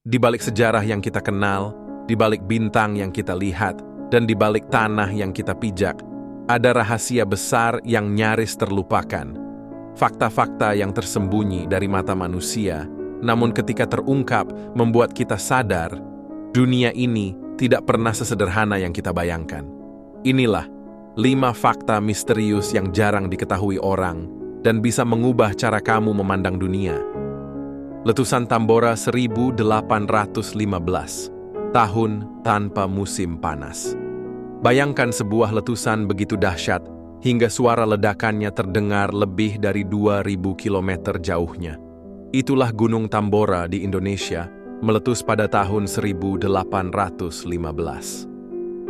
Di balik sejarah yang kita kenal, di balik bintang yang kita lihat, dan di balik tanah yang kita pijak, ada rahasia besar yang nyaris terlupakan. Fakta-fakta yang tersembunyi dari mata manusia, namun ketika terungkap membuat kita sadar, dunia ini tidak pernah sesederhana yang kita bayangkan. Inilah 5 fakta misterius yang jarang diketahui orang dan bisa mengubah cara kamu memandang dunia. Letusan Tambora 1815, tahun tanpa musim panas. Bayangkan sebuah letusan begitu dahsyat hingga suara ledakannya terdengar lebih dari 2000 km jauhnya. Itulah Gunung Tambora di Indonesia, meletus pada tahun 1815.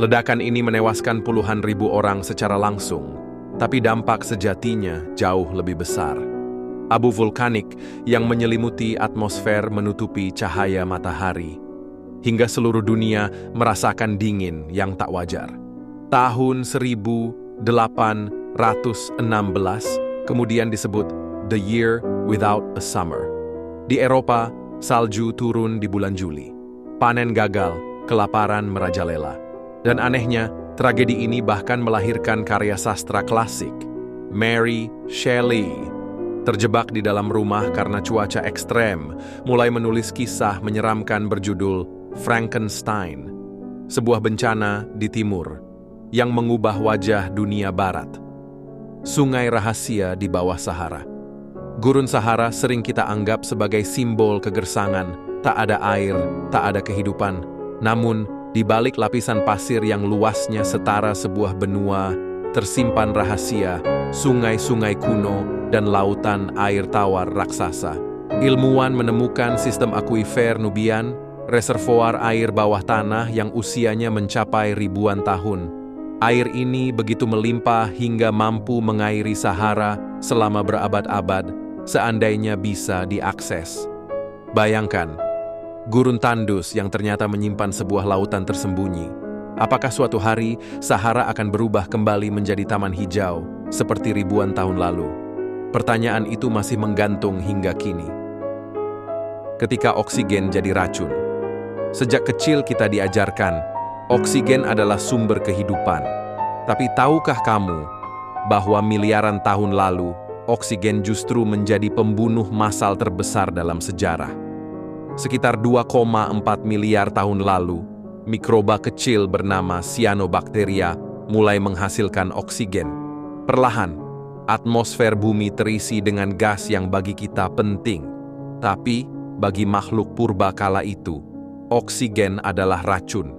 Ledakan ini menewaskan puluhan ribu orang secara langsung, tapi dampak sejatinya jauh lebih besar. Abu vulkanik yang menyelimuti atmosfer menutupi cahaya matahari, hingga seluruh dunia merasakan dingin yang tak wajar. Tahun 1816 kemudian disebut The Year Without a Summer. Di Eropa, salju turun di bulan Juli. Panen gagal, kelaparan merajalela. Dan anehnya, tragedi ini bahkan melahirkan karya sastra klasik. Mary Shelley terjebak di dalam rumah karena cuaca ekstrem, mulai menulis kisah menyeramkan berjudul Frankenstein, sebuah bencana di timur yang mengubah wajah dunia barat. Sungai rahasia di bawah Sahara. Gurun Sahara sering kita anggap sebagai simbol kegersangan, tak ada air, tak ada kehidupan. Namun, di balik lapisan pasir yang luasnya setara sebuah benua, tersimpan rahasia, sungai-sungai kuno, dan lautan air tawar raksasa. Ilmuwan menemukan sistem akuifer Nubian, reservoir air bawah tanah yang usianya mencapai ribuan tahun. Air ini begitu melimpah hingga mampu mengairi Sahara selama berabad-abad, seandainya bisa diakses. Bayangkan, gurun tandus yang ternyata menyimpan sebuah lautan tersembunyi. Apakah suatu hari Sahara akan berubah kembali menjadi taman hijau seperti ribuan tahun lalu? Pertanyaan itu masih menggantung hingga kini. Ketika oksigen jadi racun. Sejak kecil kita diajarkan, oksigen adalah sumber kehidupan. Tapi tahukah kamu bahwa miliaran tahun lalu, oksigen justru menjadi pembunuh massal terbesar dalam sejarah? Sekitar 2,4 miliar tahun lalu, mikroba kecil bernama cyanobacteria mulai menghasilkan oksigen. Perlahan, atmosfer bumi terisi dengan gas yang bagi kita penting. Tapi, bagi makhluk purba kala itu, oksigen adalah racun.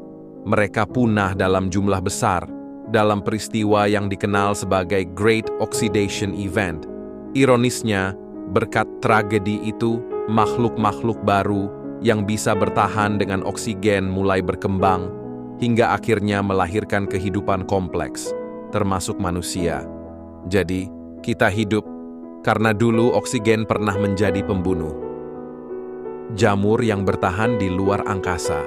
Mereka punah dalam jumlah besar, dalam peristiwa yang dikenal sebagai Great Oxidation Event. Ironisnya, berkat tragedi itu, makhluk-makhluk baru yang bisa bertahan dengan oksigen mulai berkembang, hingga akhirnya melahirkan kehidupan kompleks, termasuk manusia. Jadi, kita hidup karena dulu oksigen pernah menjadi pembunuh. Jamur yang bertahan di luar angkasa.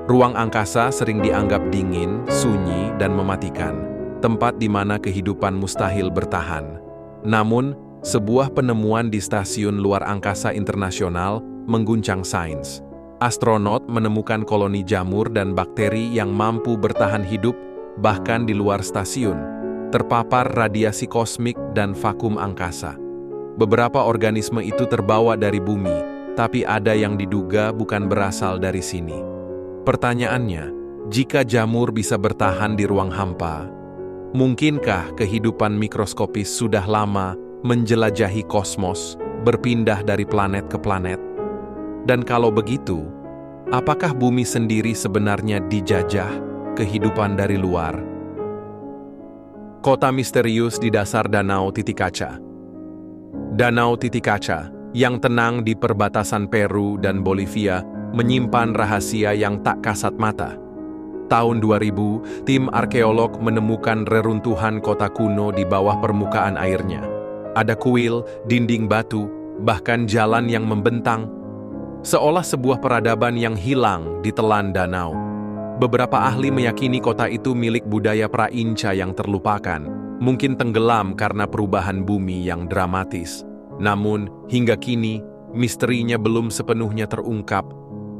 Ruang angkasa sering dianggap dingin, sunyi, dan mematikan, tempat di mana kehidupan mustahil bertahan. Namun, sebuah penemuan di Stasiun Luar Angkasa Internasional mengguncang sains. Astronot menemukan koloni jamur dan bakteri yang mampu bertahan hidup bahkan di luar stasiun, terpapar radiasi kosmik dan vakum angkasa. Beberapa organisme itu terbawa dari bumi, tapi ada yang diduga bukan berasal dari sini. Pertanyaannya, jika jamur bisa bertahan di ruang hampa, mungkinkah kehidupan mikroskopis sudah lama menjelajahi kosmos, berpindah dari planet ke planet? Dan kalau begitu, apakah bumi sendiri sebenarnya dijajah kehidupan dari luar? Kota misterius di dasar Danau Titicaca. Danau Titicaca, yang tenang di perbatasan Peru dan Bolivia, menyimpan rahasia yang tak kasat mata. Tahun 2000, tim arkeolog menemukan reruntuhan kota kuno di bawah permukaan airnya. Ada kuil, dinding batu, bahkan jalan yang membentang, seolah sebuah peradaban yang hilang ditelan danau. Beberapa ahli meyakini kota itu milik budaya pra-Inca yang terlupakan, mungkin tenggelam karena perubahan bumi yang dramatis. Namun, hingga kini, misterinya belum sepenuhnya terungkap.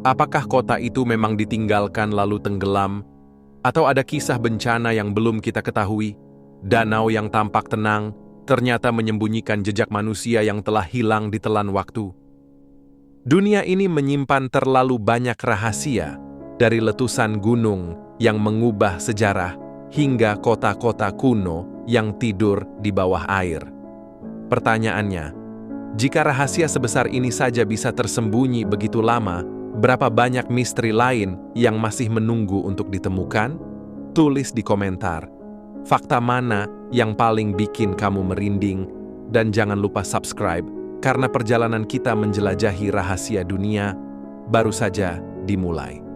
Apakah kota itu memang ditinggalkan lalu tenggelam? Atau ada kisah bencana yang belum kita ketahui? Danau yang tampak tenang ternyata menyembunyikan jejak manusia yang telah hilang ditelan waktu. Dunia ini menyimpan terlalu banyak rahasia, dari letusan gunung yang mengubah sejarah hingga kota-kota kuno yang tidur di bawah air. Pertanyaannya, jika rahasia sebesar ini saja bisa tersembunyi begitu lama, berapa banyak misteri lain yang masih menunggu untuk ditemukan? Tulis di komentar. Fakta mana yang paling bikin kamu merinding? Dan jangan lupa subscribe, karena perjalanan kita menjelajahi rahasia dunia baru saja dimulai.